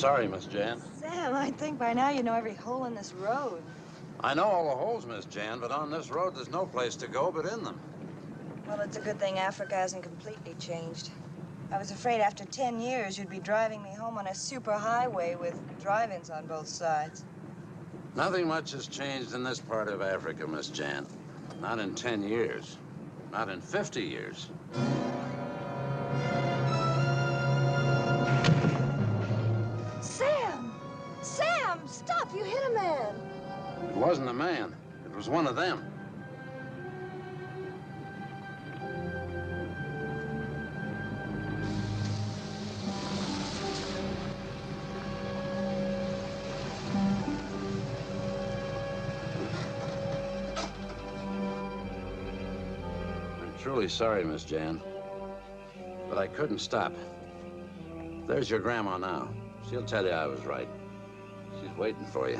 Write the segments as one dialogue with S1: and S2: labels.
S1: Sorry, Miss Jan.
S2: Sam, I think by now you know every hole in this road.
S1: I know all the holes, Miss Jan, but on this road there's no place to go but in them.
S2: Well, it's a good thing Africa hasn't completely changed. I was afraid after 10 years you'd be driving me home on a superhighway with drive-ins on both sides.
S1: Nothing much has changed in this part of Africa, Miss Jan. Not in 10 years. Not in 50 years.
S2: Sam! Sam! Stop! You hit a man!
S1: It wasn't a man. It was one of them. I'm truly sorry, Miss Jan, but I couldn't stop. There's your grandma now. She'll tell you I was right. She's waiting for you.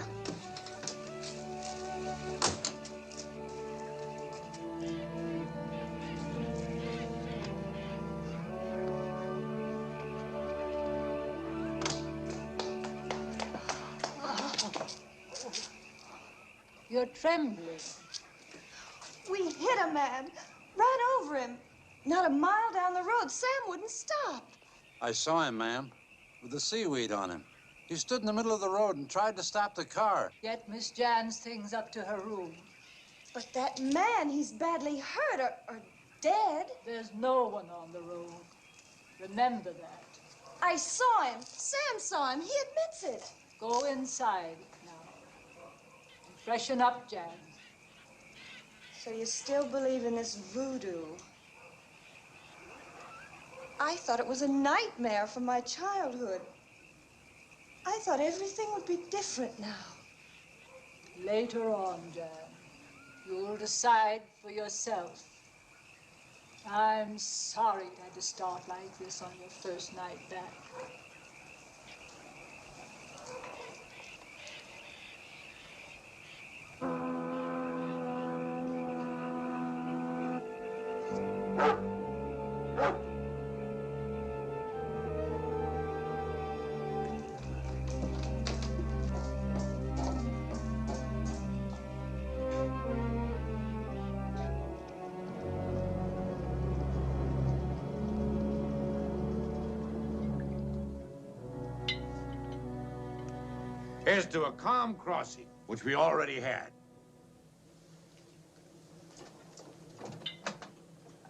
S3: You're trembling.
S2: We hit a man, ran over him. Not a mile down the road. Sam wouldn't stop.
S1: I saw him, ma'am, with the seaweed on him. He stood in the middle of the road and tried to stop the car.
S3: Get Miss Jan's things up to her room.
S2: But that man, he's badly hurt or dead.
S3: There's no one on the road. Remember that.
S2: I saw him. Sam saw him. He admits it.
S3: Go inside now. And freshen up, Jan.
S2: So you still believe in this voodoo? I thought it was a nightmare from my childhood. I thought everything would be different now.
S3: Later on, Jan, you'll decide for yourself. I'm sorry it had to start like this on your first night back.
S4: Here's to a calm crossing, which we already had.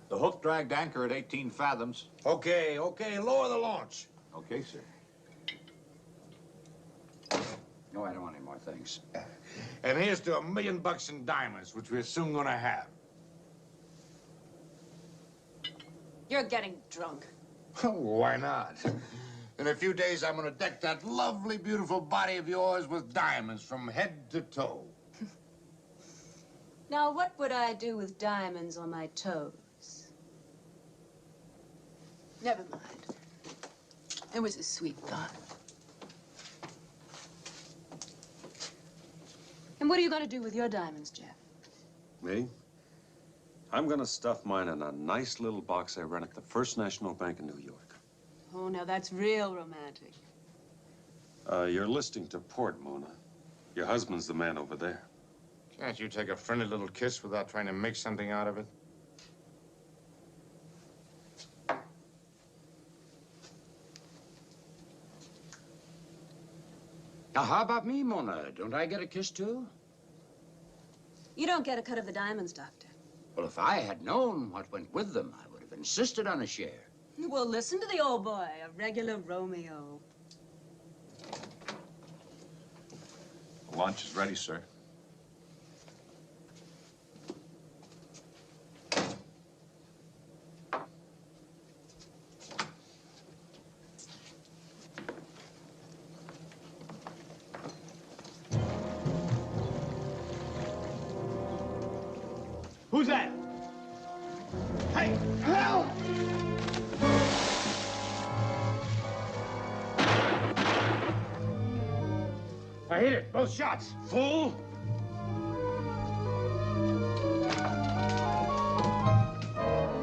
S5: The hook dragged anchor at 18 fathoms.
S4: Okay, lower the launch.
S5: Okay, sir. No, I don't want any more things.
S4: And here's to $1 million in diamonds, which we're soon gonna have.
S6: You're getting drunk.
S4: Why not? In a few days, I'm gonna deck that lovely, beautiful body of yours with diamonds from head to toe.
S6: Now, what would I do with diamonds on my toes? Never mind. It was a sweet thought. And what are you going to do with your diamonds, Jeff?
S1: Me?
S7: I'm gonna stuff mine in a nice little box I rent at the First National Bank in New York.
S6: Oh, now that's real romantic.
S7: You're listening to port, Mona. Your husband's the man over there.
S4: Can't you take a friendly little kiss without trying to make something out of it?
S5: Now, how about me, Mona? Don't I get a kiss, too?
S6: You don't get a cut of the diamonds, Doctor.
S5: Well, if I had known what went with them, I would have insisted on a share.
S6: Well, listen to the old boy, a regular Romeo.
S5: Lunch is ready, sir.
S8: Who's that? Hey, help! I hit it, both shots.
S7: Fool!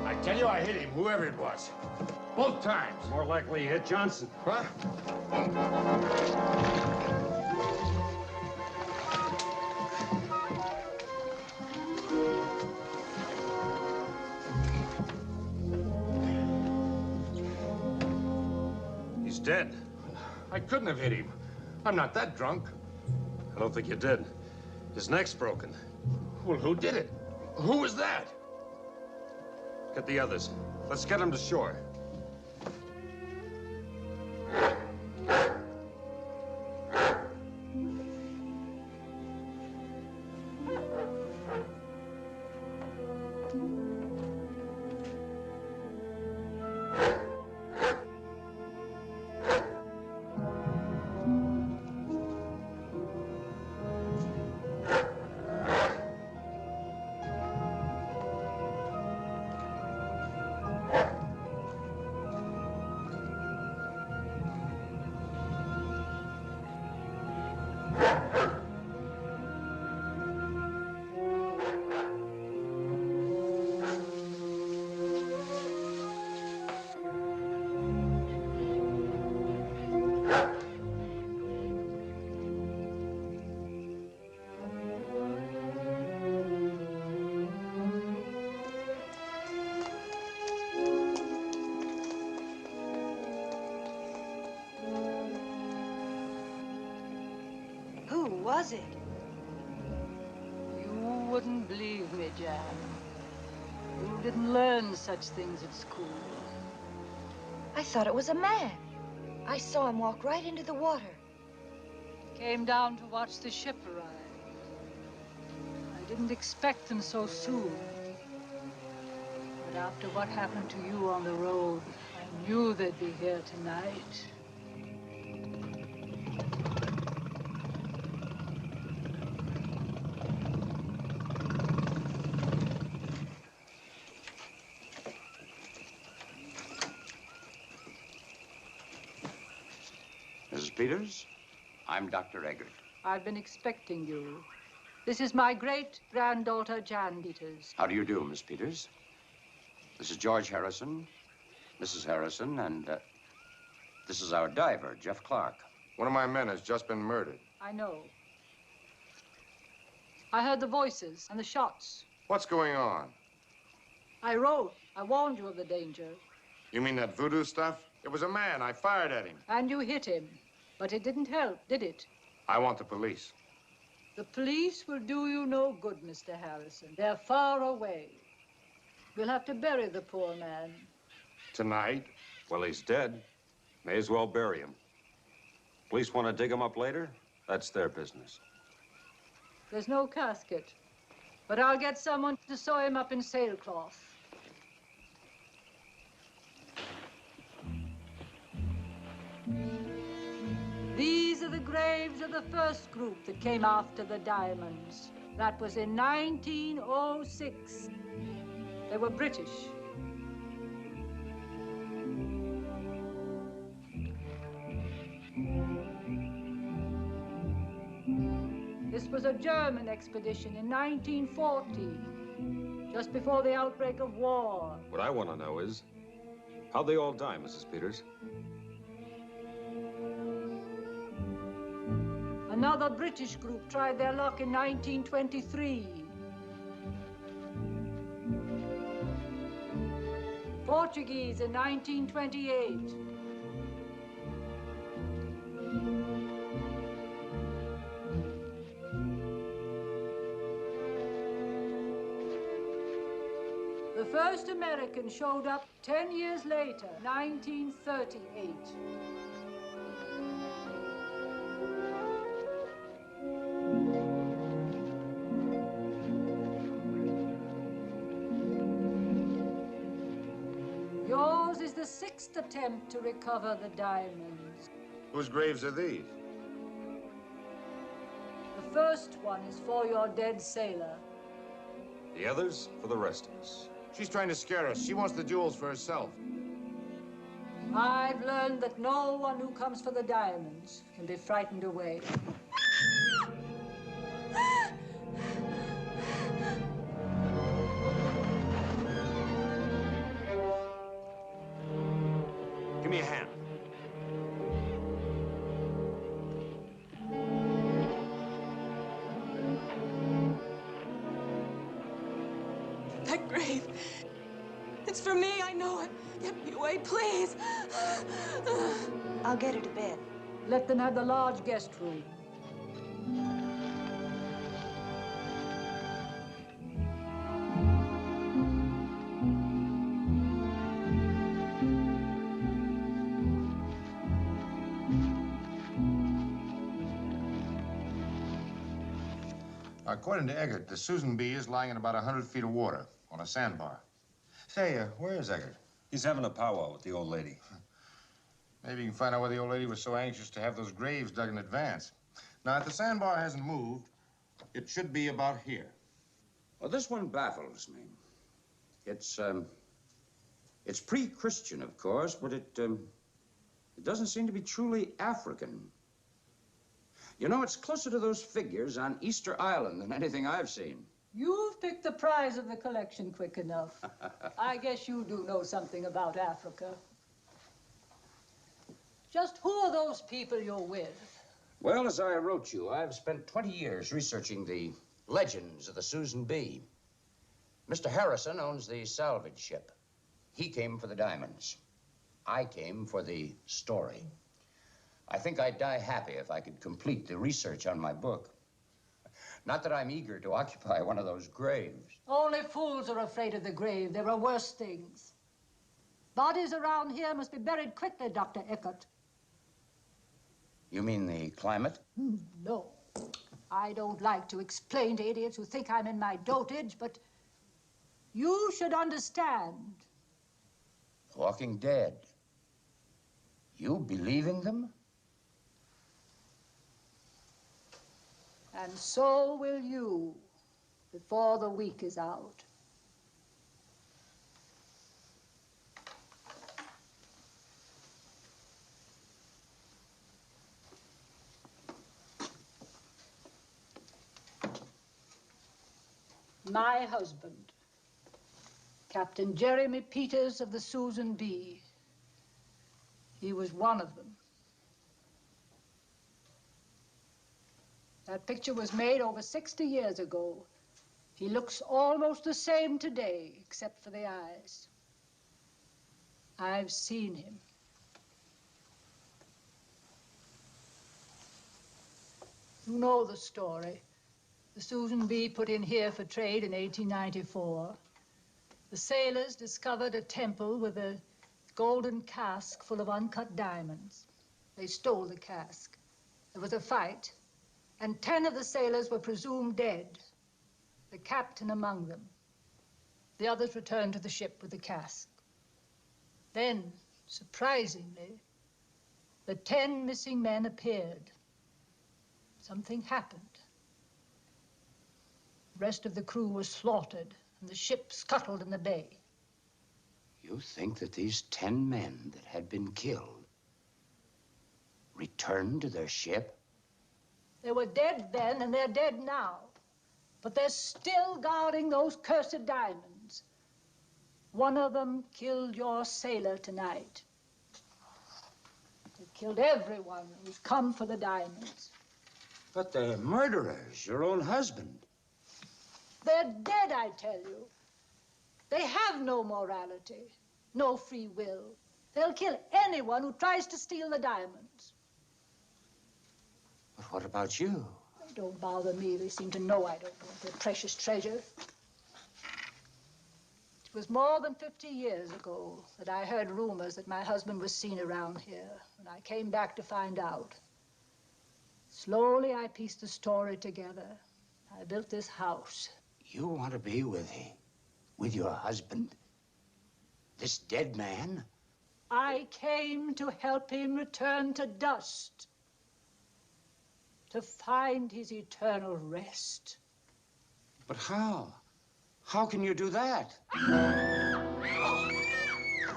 S4: I tell you, I hit him, whoever it was. Both times.
S7: More likely you hit Johnson.
S4: What?
S7: He's dead.
S4: I couldn't have hit him. I'm not that drunk.
S7: I don't think you did. His neck's broken.
S4: Well, who did it? Who was that?
S7: Get the others. Let's get him to shore.
S2: Was it?
S3: You wouldn't believe me, Jan. You didn't learn such things at school.
S2: I thought it was a man. I saw him walk right into the water.
S3: Came down to watch the ship arrive. I didn't expect them so soon. But after what happened to you on the road, I knew they'd be here tonight.
S5: Mrs. Peters, I'm Dr. Eggert.
S3: I've been expecting you. This is my great-granddaughter, Jan Peters.
S5: How do you do, Miss Peters? This is George Harrison, Mrs. Harrison, and this is our diver, Jeff Clark.
S4: One of my men has just been murdered.
S3: I know. I heard the voices and the shots.
S4: What's going on?
S3: I wrote. I warned you of the danger.
S4: You mean that voodoo stuff? It was a man. I fired at him.
S3: And you hit him. But it didn't help, did it?
S4: I want the police.
S3: The police will do you no good, Mr. Harrison. They're far away. We'll have to bury the poor man.
S4: Tonight?
S7: Well, he's dead. May as well bury him. Police want to dig him up later? That's their business.
S3: There's no casket. But I'll get someone to sew him up in sailcloth. These are the graves of the first group that came after the diamonds. That was in 1906. They were British. This was a German expedition in 1940. just before the outbreak of war.
S7: What I want to know is, how'd they all die, Mrs. Peters?
S3: Another British group tried their luck in 1923. Portuguese in 1928. The first American showed up 10 years later, 1938. Yours is the 6th attempt to recover the diamonds.
S4: Whose graves are these?
S3: The first one is for your dead sailor.
S7: The others for the rest of us.
S4: She's trying to scare us. She wants the jewels for herself.
S3: I've learned that no one who comes for the diamonds can be frightened away.
S7: Give me a hand.
S6: That grave. It's for me, I know it. Get me away, please.
S2: I'll get her to bed.
S3: Let them have the large guest room.
S4: According to Eggert, the Susan B is lying in about 100 feet of water on a sandbar. Say, where is Eggert?
S7: He's having a powwow with the old lady.
S4: Maybe you can find out why the old lady was so anxious to have those graves dug in advance. Now, if the sandbar hasn't moved, it should be about here.
S5: Well, this one baffles me. It's pre-Christian, of course, but it doesn't seem to be truly African. You know, it's closer to those figures on Easter Island than anything I've seen.
S3: You've picked the prize of the collection quick enough. I guess you do know something about Africa. Just who are those people you're with?
S5: Well, as I wrote you, I've spent 20 years researching the legends of the Susan B. Mr. Harrison owns the salvage ship. He came for the diamonds. I came for the story. I think I'd die happy if I could complete the research on my book. Not that I'm eager to occupy one of those graves.
S3: Only fools are afraid of the grave. There are worse things. Bodies around here must be buried quickly, Dr. Eckert.
S5: You mean the climate?
S3: No. I don't like to explain to idiots who think I'm in my dotage, but you should understand.
S5: Walking Dead. You believe in them?
S3: And so will you, before the week is out. My husband, Captain Jeremy Peters of the Susan B. He was one of them. That picture was made over 60 years ago. He looks almost the same today, except for the eyes. I've seen him. You know the story. The Susan B put in here for trade in 1894. The sailors discovered a temple with a golden cask full of uncut diamonds. They stole the cask. There was a fight, and 10 of the sailors were presumed dead, the captain among them. The others returned to the ship with the cask. Then, surprisingly, the 10 missing men appeared. Something happened. The rest of the crew was slaughtered, and the ship scuttled in the bay.
S5: You think that these 10 men that had been killed returned to their ship?
S3: They were dead then, and they're dead now. But they're still guarding those cursed diamonds. One of them killed your sailor tonight. They killed everyone who's come for the diamonds.
S5: But they're murderers, your own husband.
S3: They're dead, I tell you. They have no morality, no free will. They'll kill anyone who tries to steal the diamonds.
S5: But what about you?
S3: They don't bother me. They seem to know I don't want their precious treasure. It was more than 50 years ago that I heard rumors that my husband was seen around here, and I came back to find out. Slowly, I pieced the story together. I built this house.
S5: You want to be with your husband? This dead man?
S3: I came to help him return to dust, to find his eternal rest.
S5: But how? How can you do that?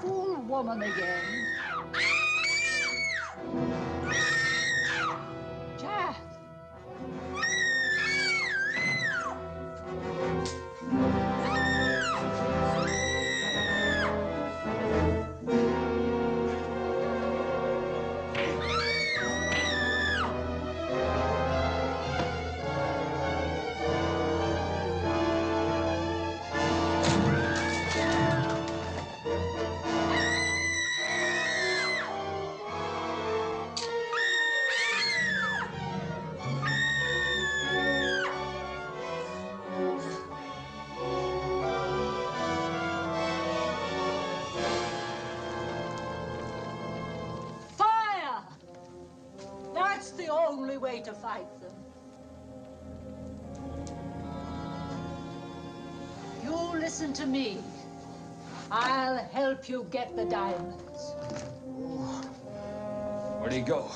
S3: Fool woman again. Jack. That's the only way to fight them. You listen to me. I'll help you get the diamonds.
S7: Where'd he go?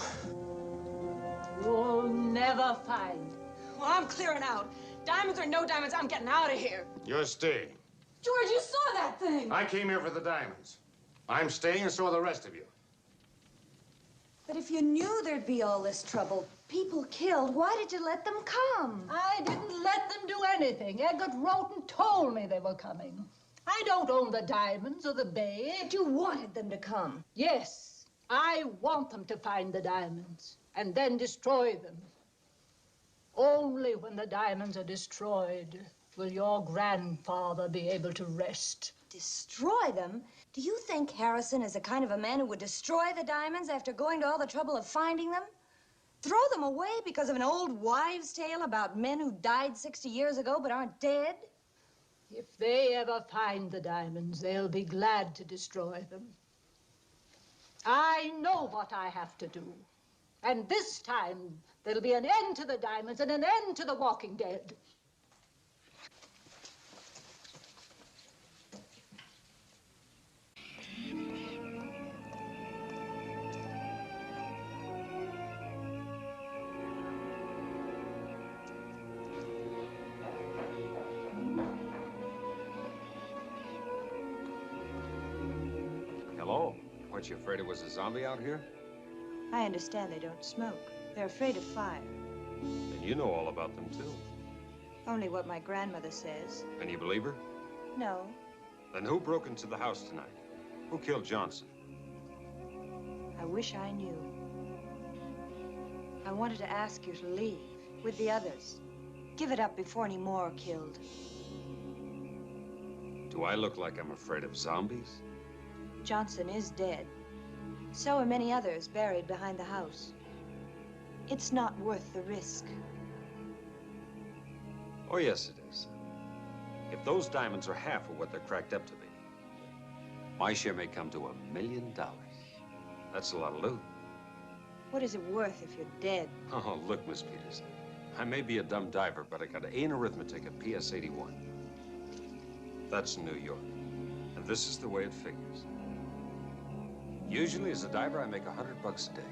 S3: You'll never find.
S6: Well, I'm clearing out. Diamonds or no diamonds, I'm getting out of here.
S4: You're staying.
S6: George, you saw that thing.
S4: I came here for the diamonds. I'm staying, and so are the rest of you.
S2: But if you knew there'd be all this trouble, people killed, why did you let them come?
S3: I didn't let them do anything. Eggert wrote and told me they were coming. I don't own the diamonds or the bay.
S2: But you wanted them to come.
S3: Yes, I want them to find the diamonds and then destroy them. Only when the diamonds are destroyed will your grandfather be able to rest.
S2: Destroy them? Do you think Harrison is the kind of a man who would destroy the diamonds after going to all the trouble of finding them? Throw them away because of an old wives' tale about men who died 60 years ago but aren't dead?
S3: If they ever find the diamonds, they'll be glad to destroy them. I know what I have to do. And this time, there'll be an end to the diamonds and an end to the Walking Dead.
S7: Hello? Weren't you afraid it was a zombie out here?
S2: I understand they don't smoke. They're afraid of fire.
S7: Then you know all about them, too.
S2: Only what my grandmother says.
S7: And you believe her?
S2: No.
S7: Then who broke into the house tonight? Who killed Johnson?
S2: I wish I knew. I wanted to ask you to leave with the others. Give it up before any more are killed.
S7: Do I look like I'm afraid of zombies?
S2: Johnson is dead. So are many others buried behind the house. It's not worth the risk.
S7: Oh, yes, it is. If those diamonds are half of what they're cracked up to be, my share may come to $1 million. That's a lot of loot.
S2: What is it worth if you're dead?
S7: Oh, look, Miss Peters. I may be a dumb diver, but I got an A in arithmetic at PS 81. That's New York. And this is the way it figures. Usually, as a diver, I make $100 a day.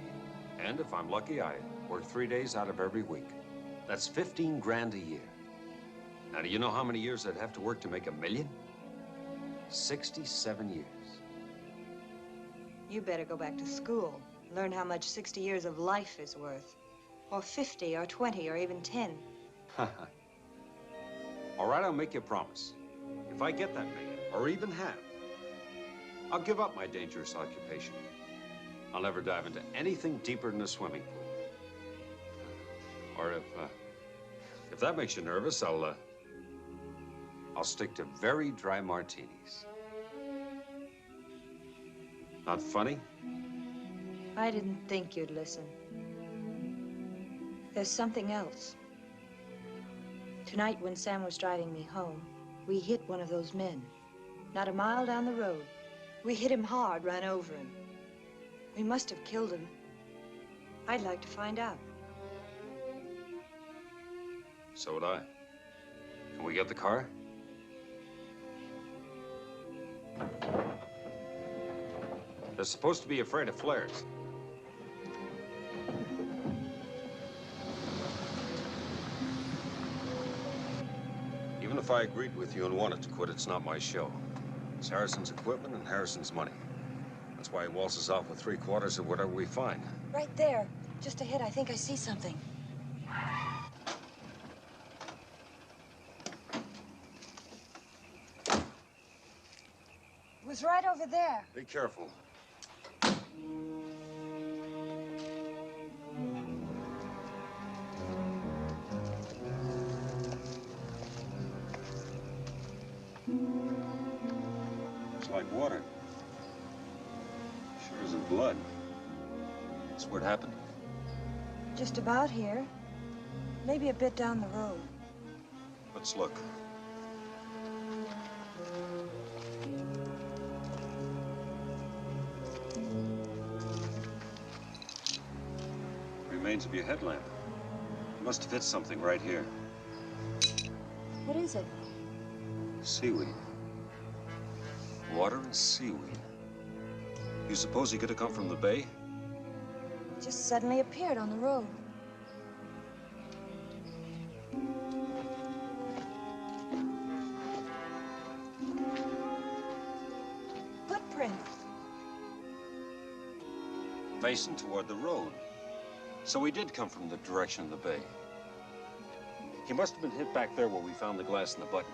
S7: And if I'm lucky, I work 3 days out of every week. That's 15 grand a year. Now, do you know how many years I'd have to work to make $1 million? 67 years.
S2: You better go back to school. Learn how much 60 years of life is worth. Or 50, or 20, or even 10.
S7: All right, I'll make you a promise. If I get that million, or even half, I'll give up my dangerous occupation. I'll never dive into anything deeper than a swimming pool. Or if that makes you nervous, I'll stick to very dry martinis. Not funny?
S2: I didn't think you'd listen. There's something else. Tonight, when Sam was driving me home, we hit one of those men. Not a mile down the road. We hit him hard, ran over him. We must have killed him. I'd like to find out.
S7: So would I. Can we get the car? They're supposed to be afraid of flares. Even if I agreed with you and wanted to quit, it's not my show. It's Harrison's equipment and Harrison's money. That's why he waltzes off with 3/4 of whatever we find.
S2: Right there, just ahead, I think I see something. It was right over there.
S7: Be careful. It's like water. Sure isn't blood. That's where it happened.
S2: Just about here. Maybe a bit down the road.
S7: Let's look. Remains of your headlamp. You must have hit something right here.
S2: What is it?
S7: Seaweed. Water and seaweed. You suppose he could have come from the bay?
S2: It just suddenly appeared on the road. Footprint.
S7: Facing toward the road. So he did come from the direction of the bay. He must have been hit back there where we found the glass and the button.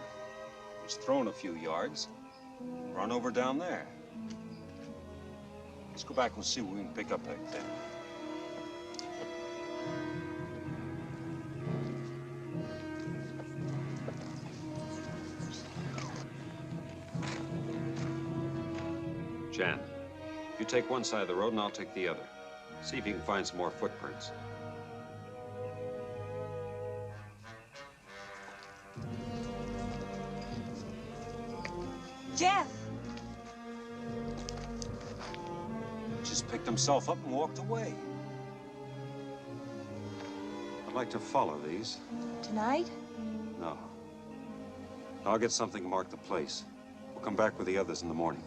S7: He was thrown a few yards, run over down there. Let's go back and see what we can pick up back there. Jan, you take one side of the road and I'll take the other. See if you can find some more footprints.
S2: Jeff!
S7: Just picked himself up and walked away. I'd like to follow these.
S2: Tonight?
S7: No. I'll get something to mark the place. We'll come back with the others in the morning.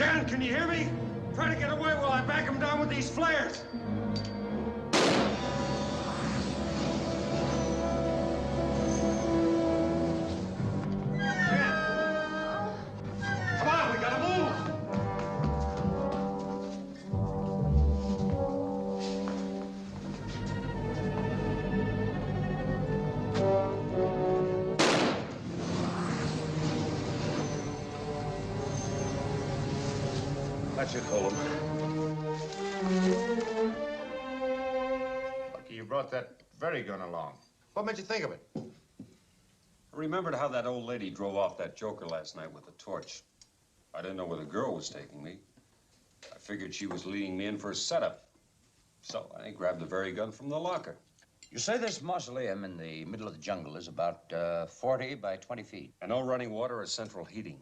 S7: Jan, can you hear me? Try to get away while I back him down with these flares. Come on, we gotta move! That should hold him.
S4: Lucky you brought that very gun along. What made you think of it?
S7: I remembered how that old lady drove off that joker last night with a torch. I didn't know where the girl was taking me. I figured she was leading me in for a setup. So I grabbed the very gun from the locker.
S5: You say this mausoleum in the middle of the jungle is about 40 by 20 feet.
S7: And no running water or central heating.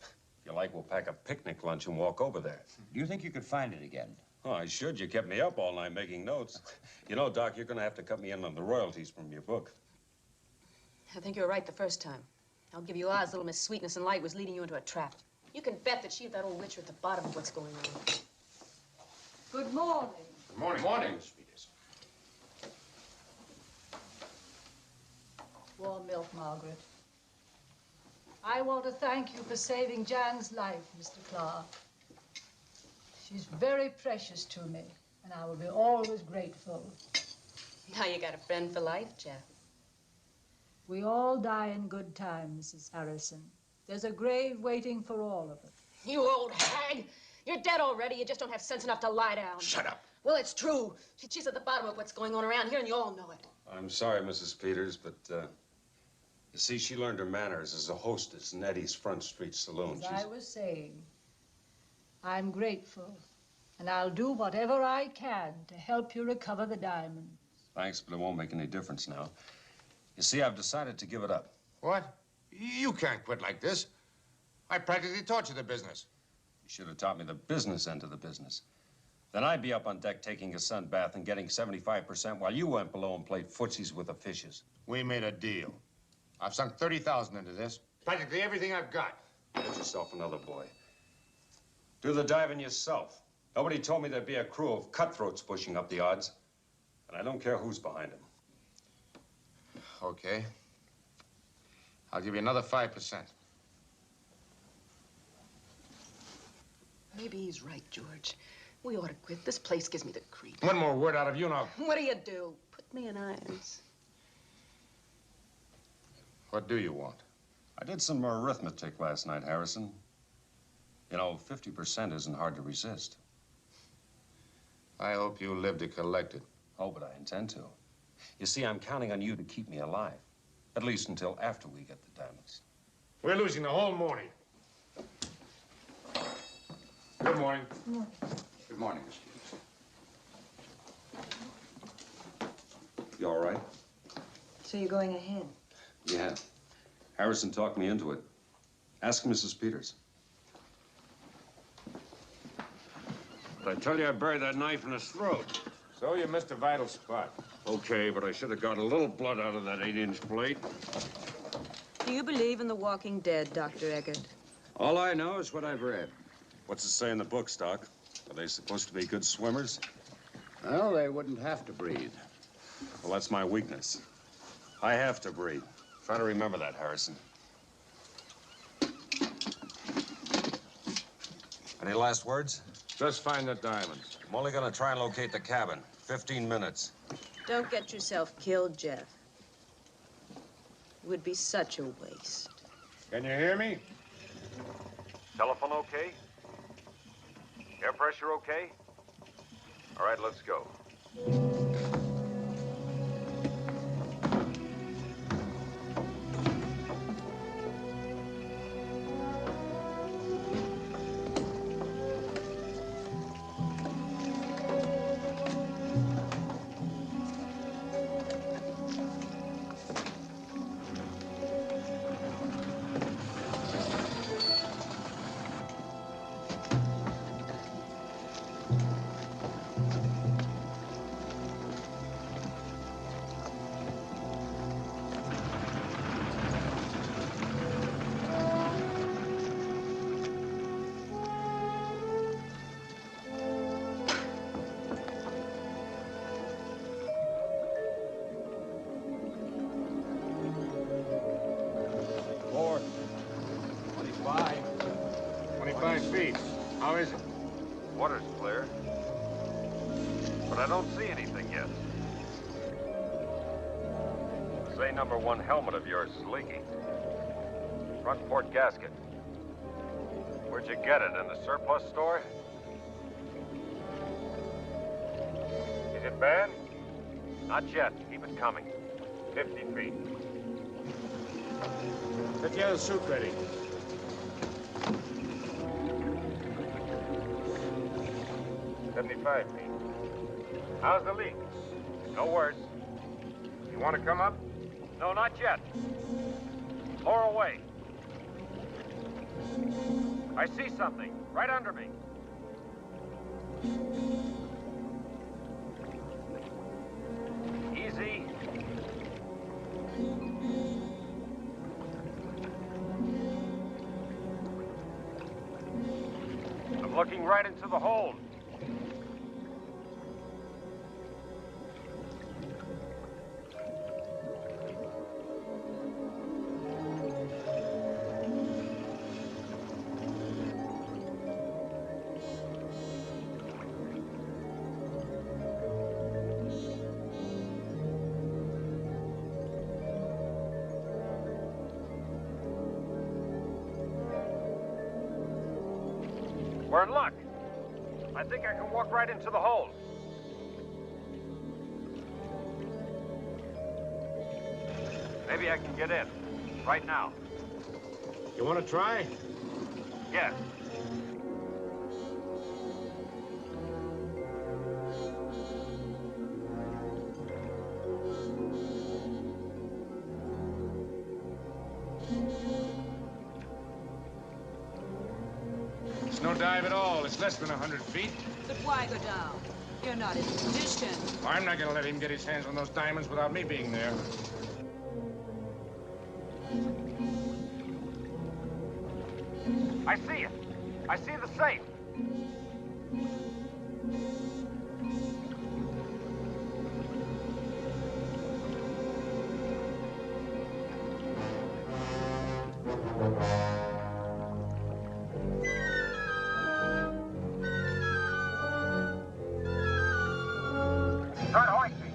S7: If you like, we'll pack a picnic lunch and walk over there.
S5: Do you think you could find it again?
S7: Oh, I should. You kept me up all night making notes. You know, Doc, you're going to have to cut me in on the royalties from your book.
S6: I think you were right the first time. I'll give you odds little Miss Sweetness and Light was leading you into a trap. You can bet that she and that old witch are at the bottom of what's going on.
S3: Good morning.
S4: Good morning. Morning, sweeties.
S3: Warm milk, Margaret. I want to thank you for saving Jan's life, Mr. Clark. She's very precious to me, and I will be always grateful.
S6: Now you got a friend for life, Jeff.
S3: We all die in good time, Mrs. Harrison. There's a grave waiting for all of us.
S6: You old hag! You're dead already. You just don't have sense enough to lie down.
S4: Shut up.
S6: Well, it's true. She's at the bottom of what's going on around here, and you all know it.
S7: I'm sorry, Mrs. Peters, but, you see, she learned her manners as a hostess in Eddie's Front Street Saloon.
S3: As I was saying, I'm grateful, and I'll do whatever I can to help you recover the diamond.
S7: Thanks, but it won't make any difference now. You see, I've decided to give it up.
S4: What? You can't quit like this. I practically taught you the business.
S7: You should have taught me the business end of the business. Then I'd be up on deck taking a sun bath and getting 75% while you went below and played footsies with the fishes.
S4: We made a deal. I've sunk 30,000 into this. Practically everything I've got.
S7: Get yourself another boy. Do the diving yourself. Nobody told me there'd be a crew of cutthroats pushing up the odds. And I don't care who's behind them.
S4: Okay. I'll give you another 5%.
S6: Maybe he's right, George. We ought to quit. This place gives me the creep.
S4: One more word out of you now.
S6: What do? Put me in irons.
S4: What do you want?
S7: I did some arithmetic last night, Harrison. You know, 50% isn't hard to resist.
S4: I hope you live to collect it.
S7: Oh, but I intend to. You see, I'm counting on you to keep me alive. At least until after we get the diamonds.
S4: We're losing the whole morning. Good morning.
S5: Good morning, Miss Peters.
S7: You all right?
S2: So you're going ahead?
S7: Yeah. Harrison talked me into it. Ask Mrs. Peters. But I tell you, I buried that knife in his throat.
S4: So you missed a vital spot.
S7: Okay, but I should have got a little blood out of that 8-inch blade.
S6: Do you believe in the walking dead, Dr. Eggert?
S1: All I know is what I've read.
S7: What's it say in the books, Doc? Are they supposed to be good swimmers?
S1: Well, they wouldn't have to breathe.
S7: Well, that's my weakness. I have to breathe. Try to remember that, Harrison. Any last words?
S4: Just find the diamonds.
S7: I'm only gonna try and locate the cabin. 15 minutes.
S6: Don't get yourself killed, Jeff. It would be such a waste.
S4: Can you hear me?
S7: Telephone okay? Air pressure okay? All right, let's go.
S4: How is it?
S7: Water's clear. But I don't see anything yet. Say #1 helmet of yours is leaking. Front port gasket. Where'd you get it? In the surplus store? Is it bad? Not yet. Keep it coming. 50 feet.
S8: Get the other suit ready.
S7: $75 feet. How's the leak? No worse. You want to come up? No, not yet. Lower away. I see something right under me. Easy. I'm looking right into the hold. We're in luck. I think I can walk right into the hold. Maybe I can get in. Right now.
S8: You want to try?
S7: Yes.
S4: It's no dive at all. It's less than 100 feet.
S9: But why go down? You're not in position.
S4: I'm not going to let him get his hands on those diamonds without me being there.
S7: I see it. I see the safe. Start hoisting.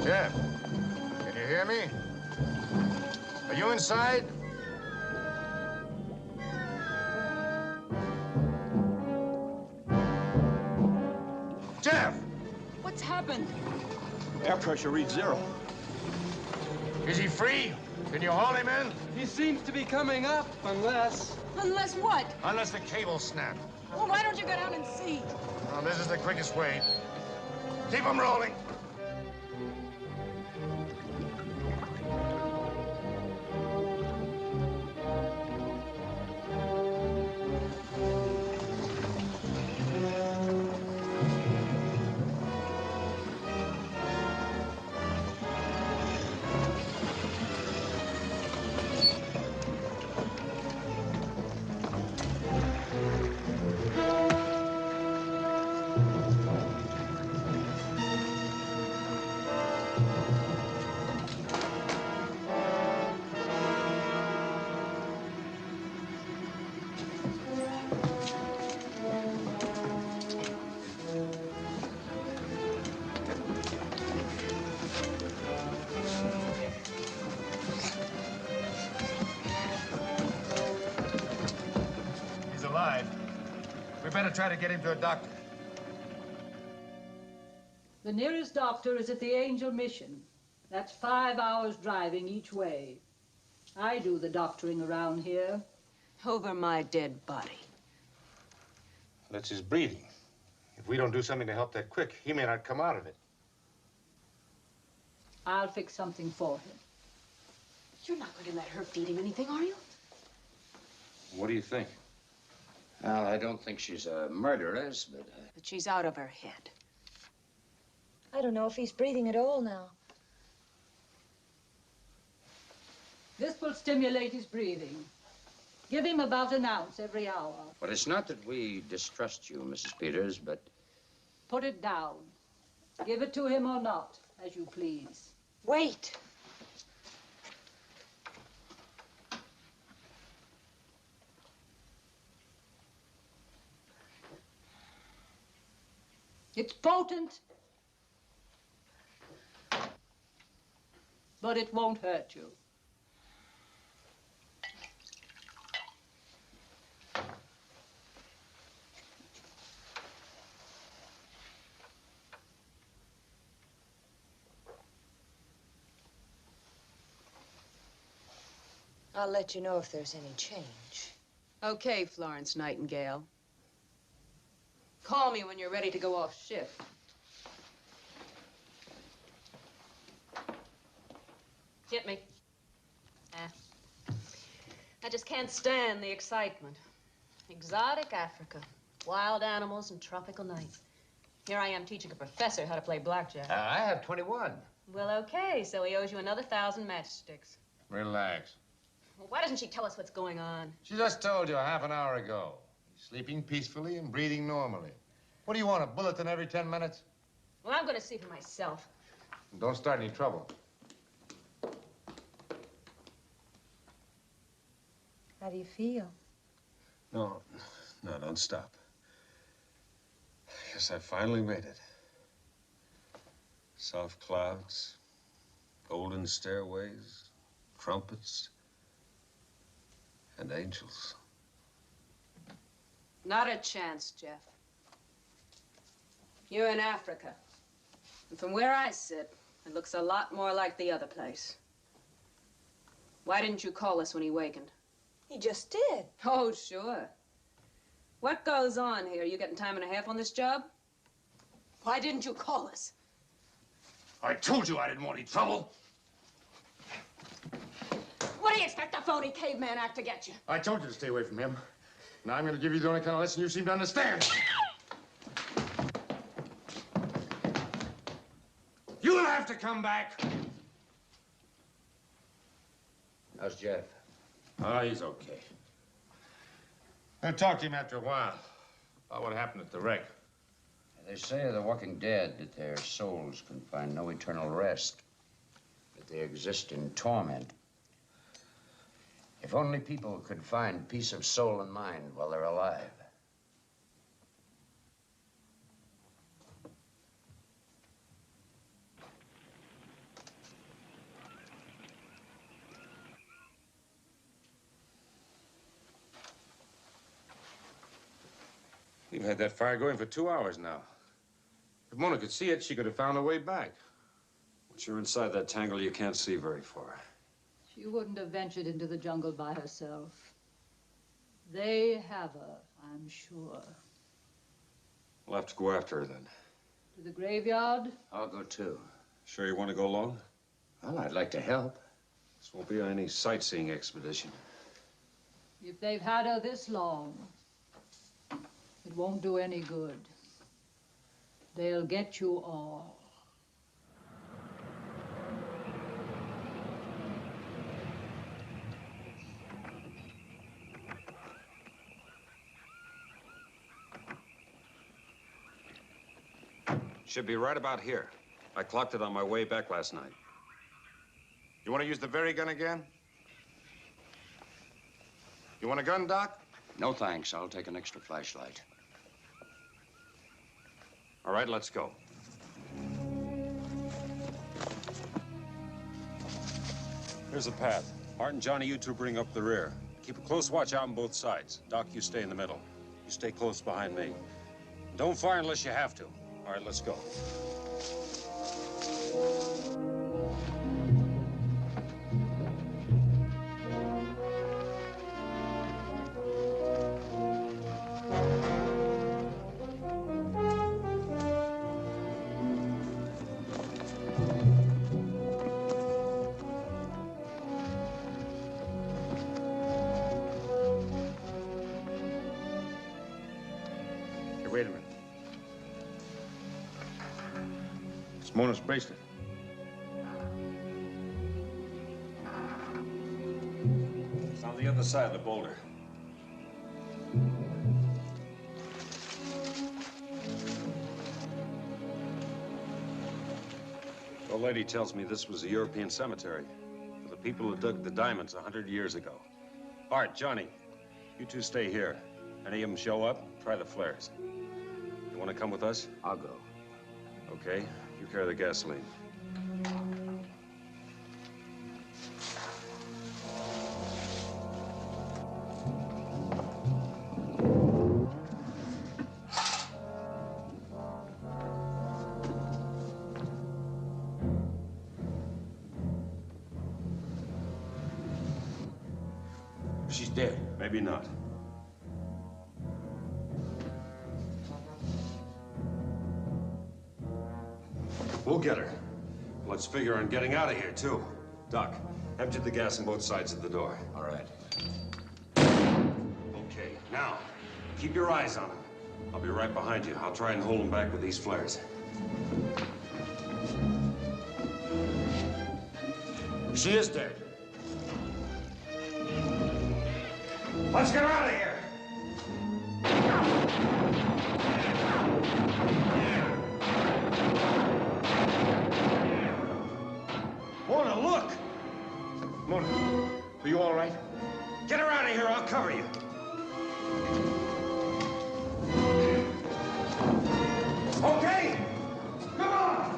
S4: Jeff, can you hear me? Are you inside? Jeff!
S9: What's happened?
S8: Air pressure reads 0.
S4: Is he free? Can you haul him in?
S10: He seems to be coming up, unless...
S9: Unless what?
S4: Unless the cable snapped.
S9: Well, why don't you go down and see?
S4: Well, this is the quickest way. Keep him rolling. He's alive. We better try to get him to a doctor.
S3: The nearest doctor is at the Angel Mission. That's 5 hours driving each way. I do the doctoring around here.
S9: Over my dead body.
S4: That's his breathing. If we don't do something to help that quick, he may not come out of it.
S3: I'll fix something for him.
S6: You're not going to let her feed him anything, are you?
S7: What do you think?
S5: Well, I don't think she's a murderess, but...
S9: But she's out of her head.
S2: I don't know if he's breathing at all now.
S3: This will stimulate his breathing. Give him about an ounce every hour.
S5: But it's not that we distrust you, Mrs. Peters, but...
S3: Put it down. Give it to him or not, as you please.
S9: Wait.
S3: It's potent, but it won't hurt you.
S2: I'll let you know if there's any change.
S9: Okay, Florence Nightingale. Call me when you're ready to go off shift.
S6: Hit me. I just can't stand the excitement. Exotic Africa, wild animals and tropical nights. Here I am teaching a professor how to play blackjack.
S5: I have 21.
S6: Well, okay, so he owes you another 1,000 matchsticks.
S4: Relax.
S6: Well, why doesn't she tell us what's going on?
S4: She just told you a half an hour ago. He's sleeping peacefully and breathing normally. What do you want, a bulletin every 10 minutes?
S6: Well, I'm going to see for myself.
S4: Don't start any trouble.
S2: How do you feel?
S7: No, don't stop. Yes, I finally made it. Soft clouds, golden stairways, trumpets, and angels.
S9: Not a chance, Jeff. You're in Africa. And from where I sit, it looks a lot more like the other place. Why didn't you call us when he wakened?
S2: He just did.
S9: Oh, sure. What goes on here? You getting time and a half on this job? Why didn't you call us?
S4: I told you I didn't want any trouble.
S9: What do you expect a phony caveman act to get you?
S4: I told you to stay away from him. Now I'm going to give you the only kind of lesson you seem to understand. You'll have to come back.
S5: How's Jeff?
S4: Oh, he's okay. I'll talk to him after a while about what happened at the wreck.
S5: They say of the walking dead that their souls can find no eternal rest, that they exist in torment. If only people could find peace of soul and mind while they're alive.
S4: We've had that fire going for 2 hours now. If Mona could see it, she could have found her way back.
S7: Once you're inside that tangle, you can't see very far.
S3: She wouldn't have ventured into the jungle by herself. They have her, I'm sure.
S7: We'll have to go after her then.
S3: To the graveyard?
S5: I'll go too.
S7: Sure you want to go along?
S5: Well, I'd like to help.
S7: This won't be any sightseeing expedition.
S3: If they've had her this long, it won't do any good. They'll get you all.
S7: Should be right about here. I clocked it on my way back last night.
S4: You want to use the very gun again? You want a gun, Doc?
S5: No, thanks. I'll take an extra flashlight.
S7: All right, let's go. Here's the path. Art and Johnny, you two bring up the rear. Keep a close watch out on both sides. Doc, you stay in the middle. You stay close behind me. Don't fire unless you have to. All right, let's go.
S4: Hey, wait a minute. It's Mona's bracelet.
S7: It's on the other side of the boulder. Go lay lady tells me this was a European cemetery for the people who dug the diamonds 100 years ago. Art, Johnny, you two stay here. Any of them show up, try the flares. You want to come with us?
S5: I'll go.
S7: Okay, you carry the gasoline.
S5: She's dead.
S7: Maybe not. We'll get her. Let's figure on getting out of here, too. Doc, empty the gas on both sides of the door.
S5: All right.
S7: Okay, now, keep your eyes on him. I'll be right behind you. I'll try and hold him back with these flares.
S5: She is dead.
S7: Let's get her out of here! Mona, look!
S4: Mona, are you all right?
S7: Get her out of here, I'll cover you. Okay? Come on!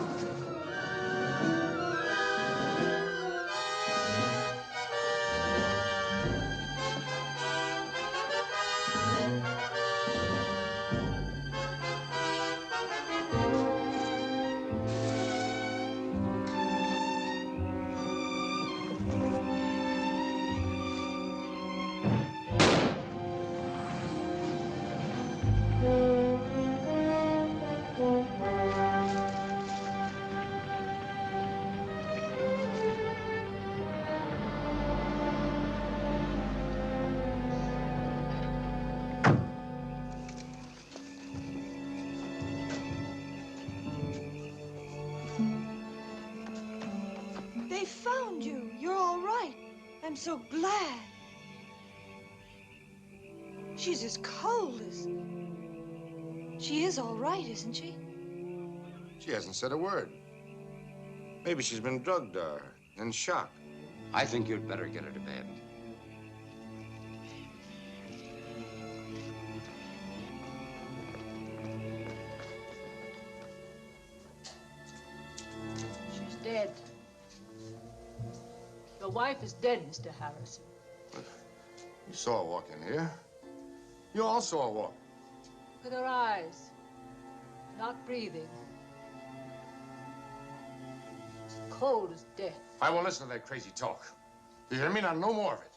S2: They found you. You're all right. I'm so glad. She's as cold as... She is all right, isn't she?
S4: She hasn't said a word. Maybe she's been drugged or in shock.
S5: I think you'd better get her to bed.
S3: She's dead. Your wife is dead, Mr. Harrison.
S4: You saw her walk in here. You all saw her walk.
S3: Look at her eyes. Not breathing. As cold as death.
S4: I won't listen to that crazy talk. You hear me? Now, no more of it.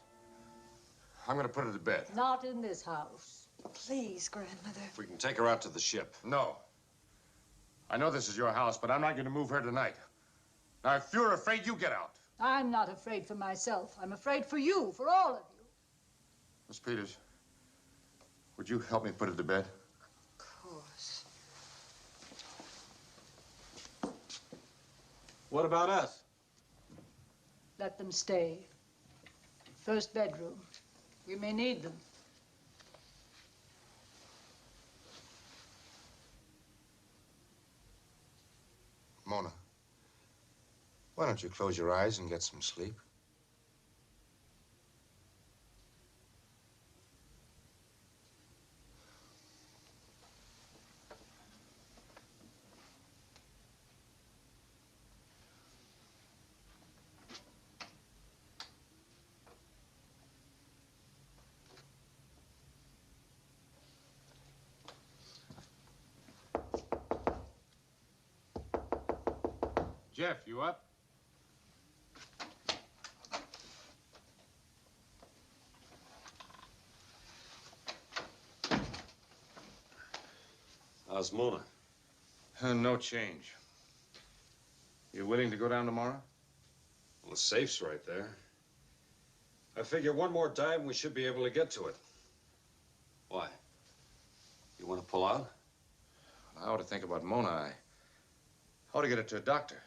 S4: I'm gonna put her to bed.
S3: Not in this house.
S2: Please, grandmother.
S7: We can take her out to the ship.
S4: No. I know this is your house, but I'm not gonna move her tonight. Now, if you're afraid, you get out.
S3: I'm not afraid for myself. I'm afraid for you, for all of you.
S4: Miss Peters, would you help me put her to bed?
S2: Of course.
S8: What about us?
S3: Let them stay. First bedroom. We may need them.
S4: Mona, why don't you close your eyes and get some sleep? Jeff, you up?
S7: How's Mona?
S4: No change. You willing to go down tomorrow?
S7: Well, the safe's right there. I figure one more dive, we should be able to get to it. Why? You want to pull out?
S4: I ought to think about Mona. I ought to get her to a doctor.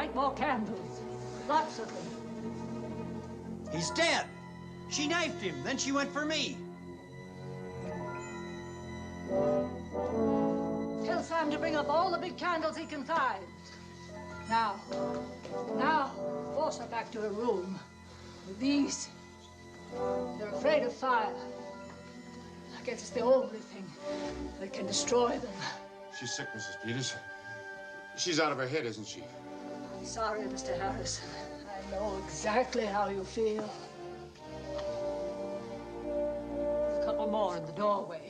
S3: Light more candles. Lots of them.
S11: He's dead. She knifed him, then she went for me.
S3: Tell Sam to bring up all the big candles he can find. Now, force her back to her room. With these, they're afraid of fire. I guess it's the only thing that can destroy them.
S4: She's sick, Mrs. Peters. She's out of her head, isn't she?
S3: I'm sorry, Mr. Harrison. I know exactly how you feel. A couple more in the doorway.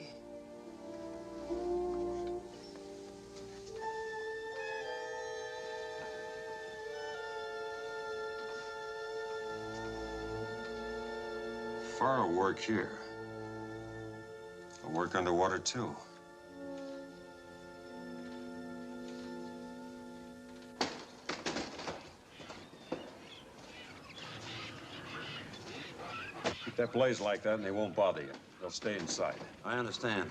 S7: Fire will work here. It'll work underwater, too. Keep that blaze like that and they won't bother you. They'll stay inside.
S1: I understand.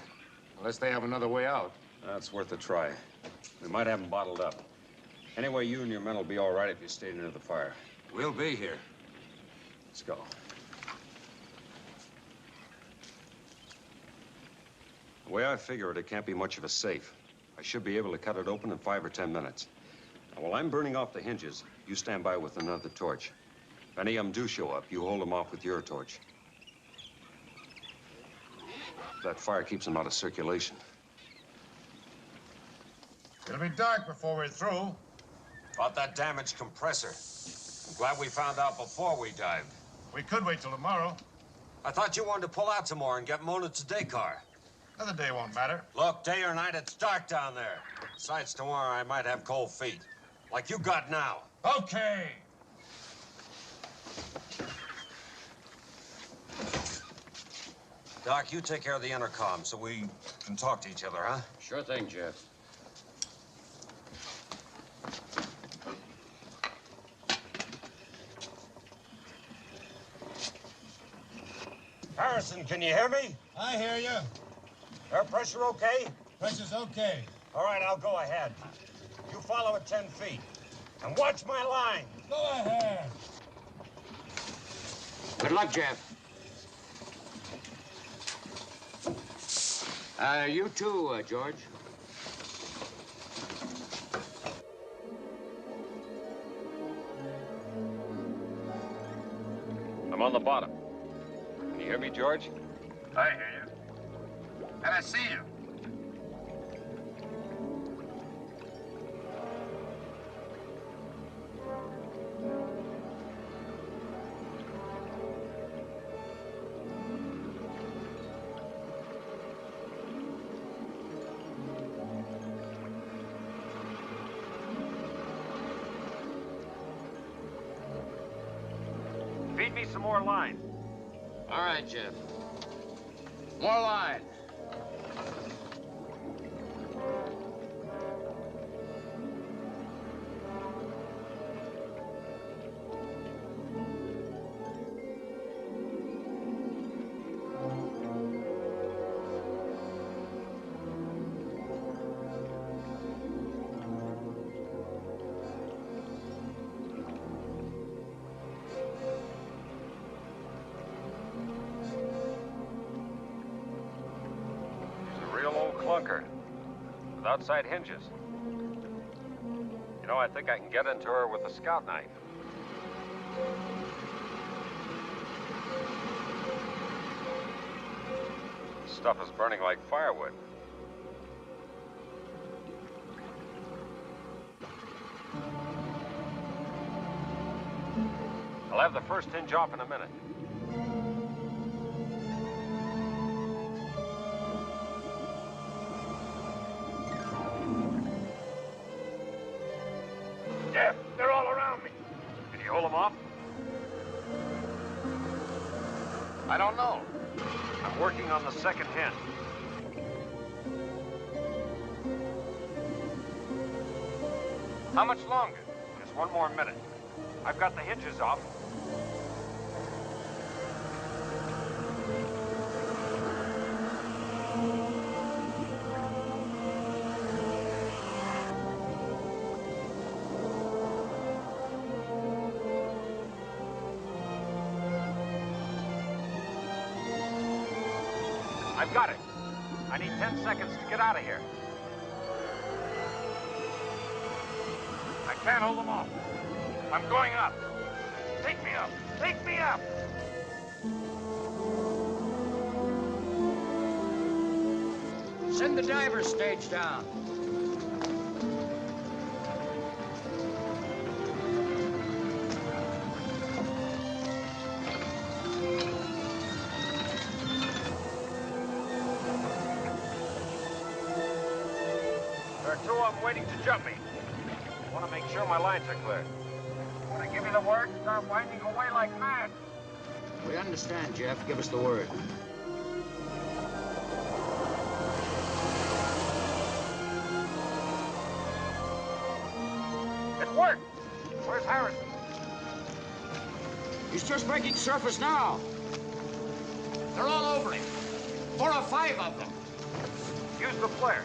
S4: Unless they have another way out.
S7: That's worth a try. We might have them bottled up. Anyway, you and your men will be all right if you stay near the fire.
S1: We'll be here.
S7: Let's go. The way I figure it, it can't be much of a safe. I should be able to cut it open in 5 or 10 minutes. Now, while I'm burning off the hinges, you stand by with another torch. If any of them do show up, you hold them off with your torch. That fire keeps them out of circulation.
S4: It'll be dark before we're through.
S7: About that damaged compressor. I'm glad we found out before we dived.
S4: We could wait till tomorrow.
S7: I thought you wanted to pull out some more and get Mona to Dakar.
S4: Another day won't matter.
S7: Look, day or night, it's dark down there. Besides, tomorrow I might have cold feet. Like you got now.
S4: Okay.
S7: Doc, you take care of the intercom so we can talk to each other, huh?
S5: Sure thing, Jeff.
S7: Harrison, can you hear me?
S12: I hear you.
S7: Air pressure okay?
S12: Pressure's okay.
S7: All right, I'll go ahead. You follow at 10 feet. And watch my line.
S12: Go ahead.
S5: Good luck, Jeff. You too, George.
S7: I'm on the bottom. Can you hear me, George?
S4: I hear you. And I see you.
S7: Feed me some more line.
S5: All right, Jeff. More line.
S7: Clunker with outside hinges. You know, I think I can get into her with a scout knife. Stuff is burning like firewood. I'll have the first hinge off in a minute.
S4: Jeff, they're all around me.
S7: Can you hold them off?
S4: I don't know.
S7: I'm working on the second hinge. How much longer? Just one more minute. I've got the hinges off.
S8: I've got it. I need 10 seconds to get out of here. I can't hold them off. I'm going up. Take me up. Take me up.
S5: Send the diver's stage down.
S8: There are 2 of them waiting to jump me. I want to make sure my lines are clear. When I give you the word, start winding away like mad.
S5: We understand, Jeff. Give us the word.
S8: It worked. Where's Harrison?
S5: He's just making surface now. They're all over him. 4 or 5 of them.
S8: Use the flare.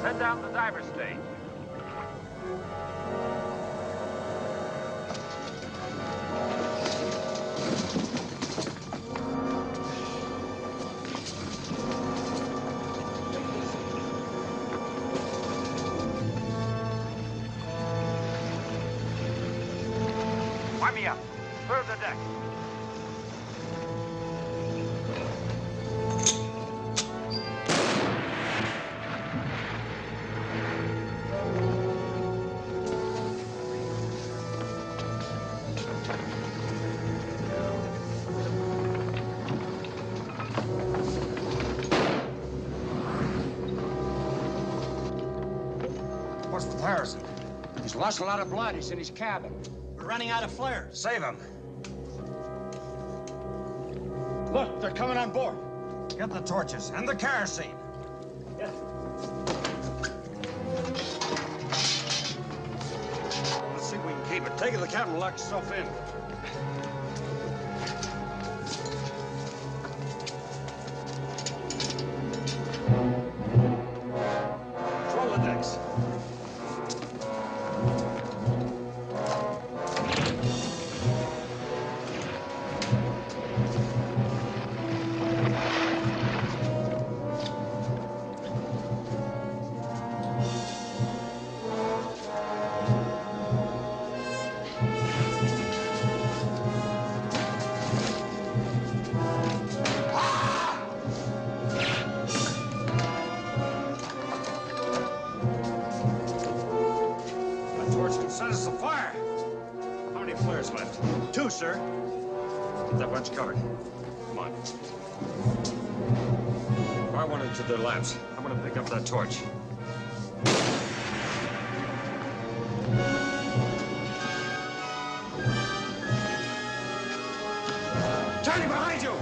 S8: Send down the diver stage. Wind me up. Clear the deck.
S5: What's with Harrison? He's lost a lot of blood. He's in his cabin.
S11: We're running out of flares.
S8: Save him.
S11: Look, they're coming on board.
S8: Get the torches and the kerosene.
S11: Yeah.
S7: Let's see if we can keep it. Take it to the cabin and lock yourself in. Control the decks. Set us afire. How many flares left?
S11: 2, sir.
S7: Get that bunch covered. Come on. Fire one into their laps. I'm gonna pick up that torch. Charlie, behind you!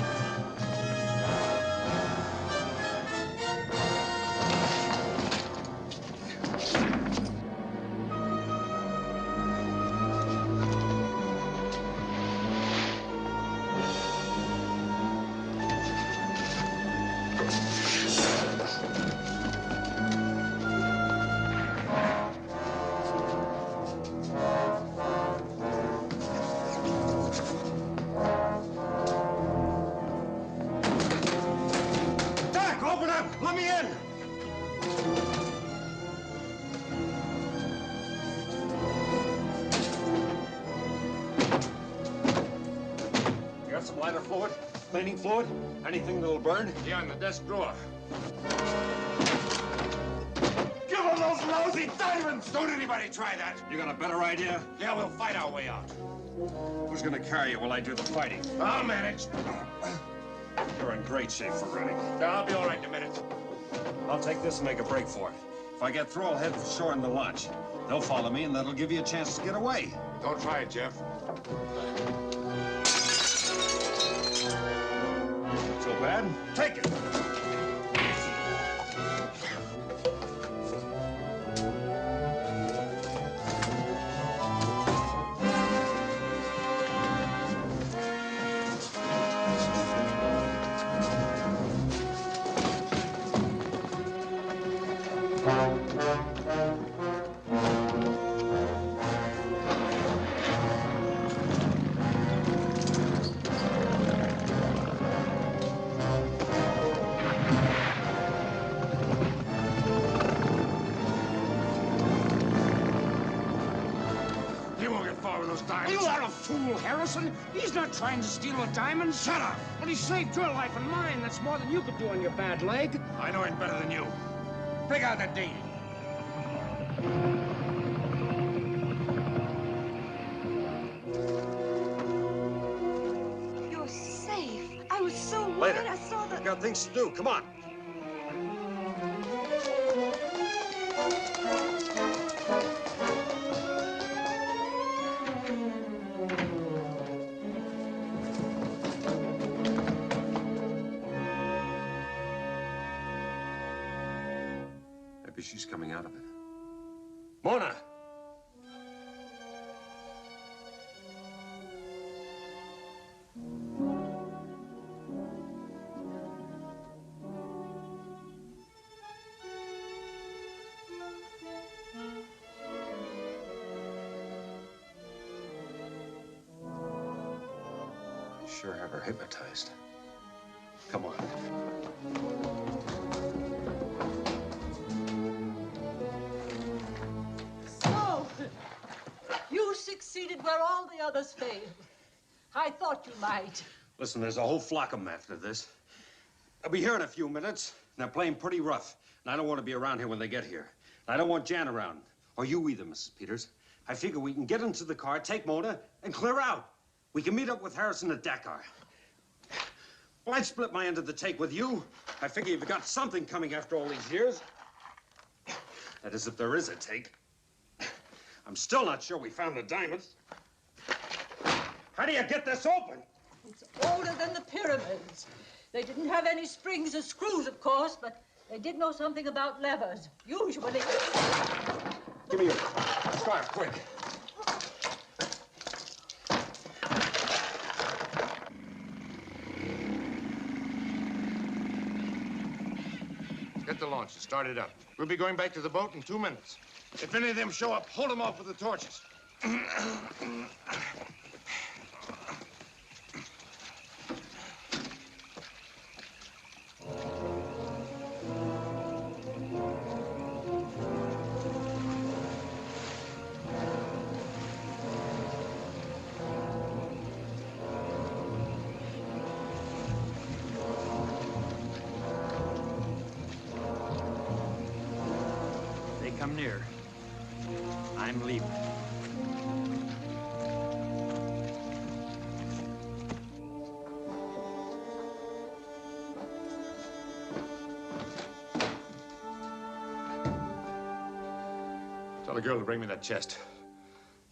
S7: Let me in! You got some lighter fluid? Cleaning fluid? Anything that'll burn?
S8: Yeah, in the desk drawer.
S7: Give them those lousy diamonds!
S8: Don't anybody try that.
S7: You got a better idea?
S8: Yeah, we'll fight our way out.
S7: Who's gonna carry you while I do the fighting?
S8: I'll manage.
S7: You're in great shape for running.
S8: I'll be all right in a minute.
S7: I'll take this and make a break for it. If I get through, I'll head for shore in the launch. They'll follow me, and that'll give you a chance to get away.
S4: Don't try it, Jeff.
S7: So bad? Take it.
S8: You are a fool, Harrison. He's not trying to steal the diamonds.
S4: Shut up!
S8: But he saved your life and mine. That's more than you could do on your bad leg.
S4: I know him better than you. Pick out that date.
S2: You're safe. I was so
S7: Later.
S2: worried. I saw the...
S7: I've got things to do. Come on. Maybe she's coming out of it. Mona! You sure have her hypnotized. Come on.
S3: So, you succeeded where all the others failed. I thought you might.
S7: Listen, there's a whole flock of them after this. I'll be here in a few minutes, and they're playing pretty rough. And I don't want to be around here when they get here. And I don't want Jan around, or you either, Mrs. Peters. I figure we can get into the car, take Mona, and clear out. We can meet up with Harrison at Dakar. Well, I'd split my end of the take with you. I figure you've got something coming after all these years. That is, if there is a take. I'm still not sure we found the diamonds. How do you get this open?
S3: It's older than the pyramids. They didn't have any springs or screws, of course, but they did know something about levers. Usually...
S7: Give me your scarf, quick.
S4: Get the launch and start it up. We'll be going back to the boat in 2 minutes. If any of them show up, hold them off with the torches.
S11: Come near. I'm leaving.
S4: Tell the girl to bring me that chest.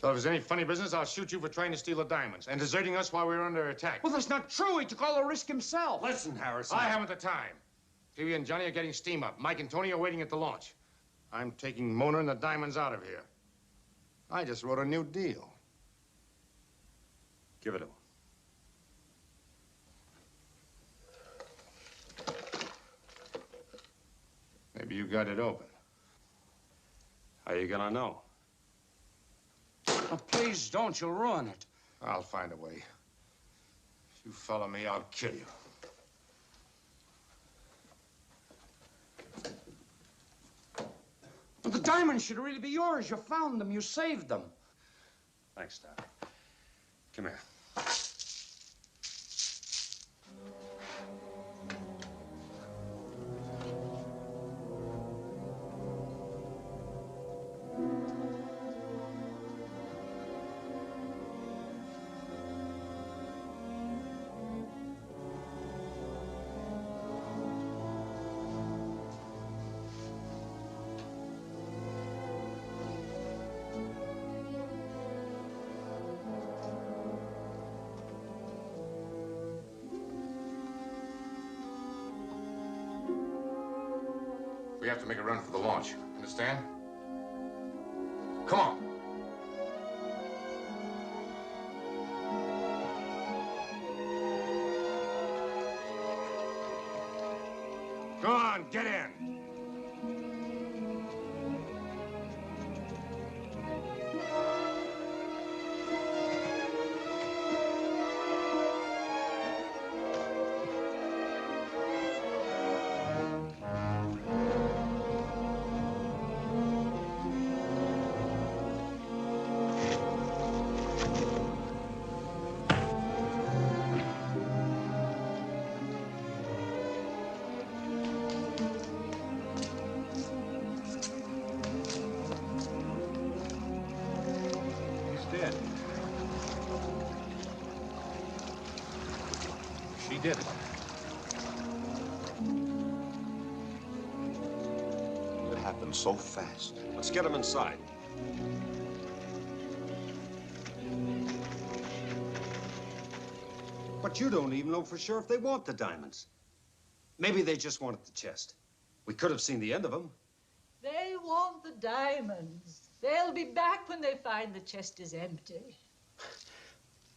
S4: Tell her if there's any funny business, I'll shoot you for trying to steal the diamonds and deserting us while we're under attack.
S8: Well, that's not true. He took all the risk himself.
S7: Listen, Harrison.
S4: I haven't the time. Phoebe and Johnny are getting steam up. Mike and Tony are waiting at the launch. I'm taking Mona and the diamonds out of here. I just wrote a new deal.
S7: Give it to him.
S4: Maybe you got it open.
S7: How you gonna know?
S8: Oh, please don't. You'll ruin it.
S4: I'll find a way. If you follow me, I'll kill you.
S8: But the diamonds should really be yours. You found them. You saved them.
S7: Thanks, Dad. Come here.
S4: have to make a run for the launch. Understand? Come on. Go on, get in. She did it.
S7: It happened so fast. Let's get him inside. But you don't even know for sure if they want the diamonds. Maybe they just wanted the chest. We could have seen the end of them.
S3: They want the diamonds. They'll be back when they find the chest is empty.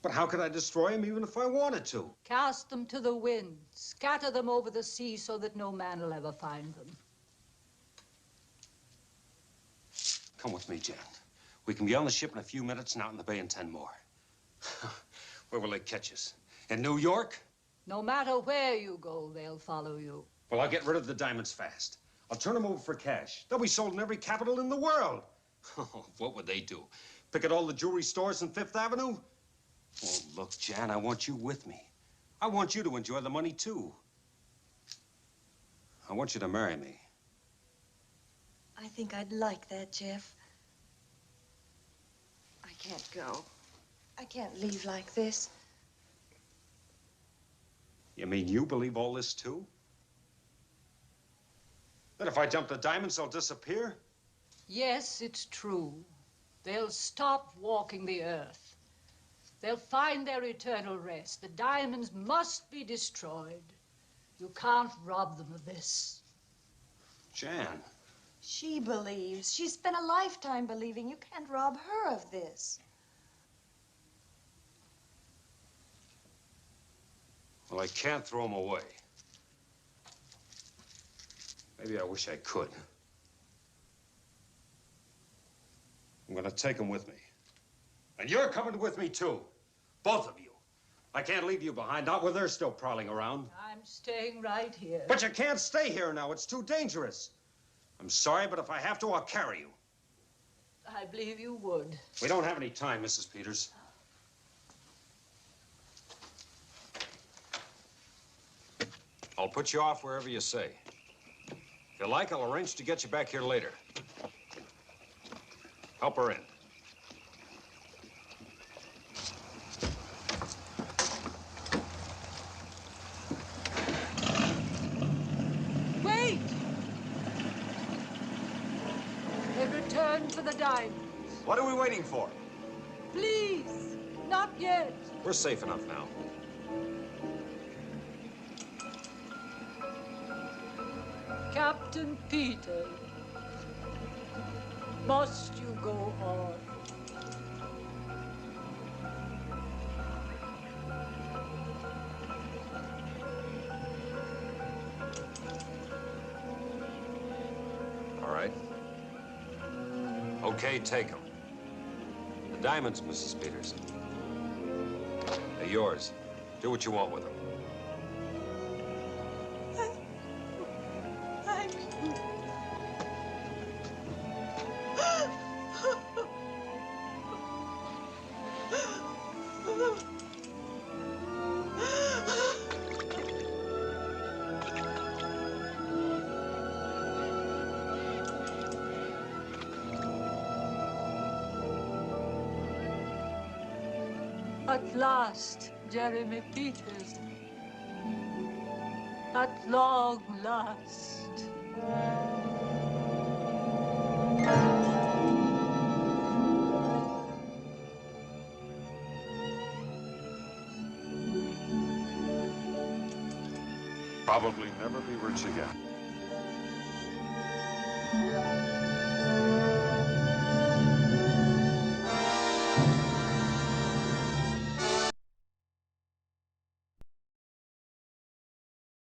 S7: But how could I destroy them even if I wanted to?
S3: Cast them to the wind. Scatter them over the sea so that no man will ever find them.
S7: Come with me, Jan. We can be on the ship in a few minutes and out in the bay in 10 more. Where will they catch us? In New York?
S3: No matter where you go, they'll follow you.
S7: Well, I'll get rid of the diamonds fast. I'll turn them over for cash. They'll be sold in every capital in the world. Oh, what would they do? Picket all the jewelry stores on Fifth Avenue? Oh, look, Jan, I want you with me. I want you to enjoy the money, too. I want you to marry me.
S2: I think I'd like that, Jeff. I can't go. I can't leave like this.
S7: You mean you believe all this, too? That if I dump the diamonds, they'll disappear?
S3: Yes, it's true. They'll stop walking the earth. They'll find their eternal rest. The diamonds must be destroyed. You can't rob them of this.
S7: Jan.
S2: She believes. She spent a lifetime believing. You can't rob her of this.
S7: Well, I can't throw them away. Maybe I wish I could. I'm gonna take them with me. And you're coming with me, too. Both of you. I can't leave you behind, not when they're still prowling around.
S3: I'm staying right here.
S7: But you can't stay here now. It's too dangerous. I'm sorry, but if I have to, I'll carry you.
S3: I believe you would.
S7: We don't have any time, Mrs. Peters. I'll put you off wherever you say. If you like, I'll arrange to get you back here later. Help her in.
S3: Wait! They've returned for the diamonds.
S7: What are we waiting for?
S3: Please, not yet.
S7: We're safe enough now.
S3: Captain Peter, must you go on?
S7: All right. Okay, take them. The diamonds, Mrs. Peters. They're yours. Do what you want with them.
S3: At last, Jeremy Peters. At long last.
S7: Probably never be rich again.
S2: Bye.